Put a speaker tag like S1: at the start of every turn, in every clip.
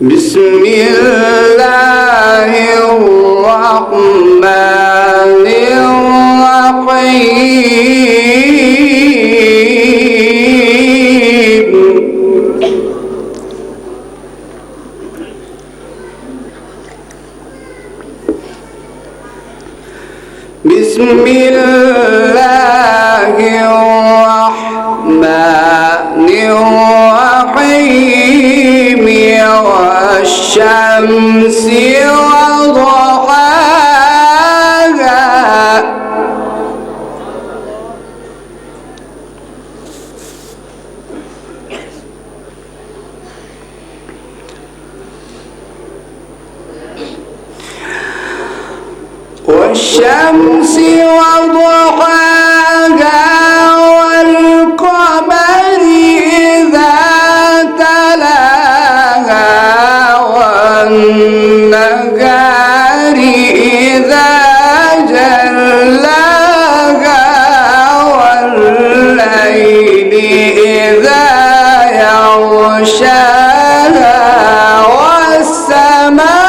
S1: بسم الله الرحمن الرحيم بسم الله الرحمن الرحيم والشمس وضحاها والشمس وضحاها والقمر إذا تلاها والنهار إذا جلاها والليل إذا يغشاها والسماء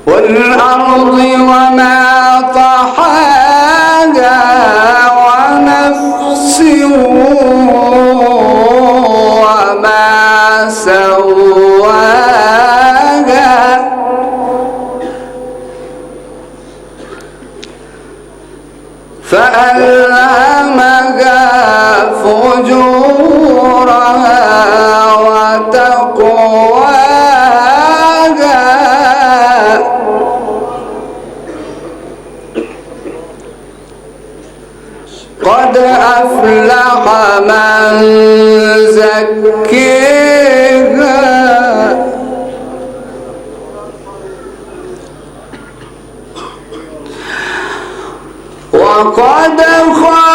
S1: والأرض وما طحاها ونفس وما سواها فألهمها فجورها وتقواها قد أفلح من زكاها وقد خاب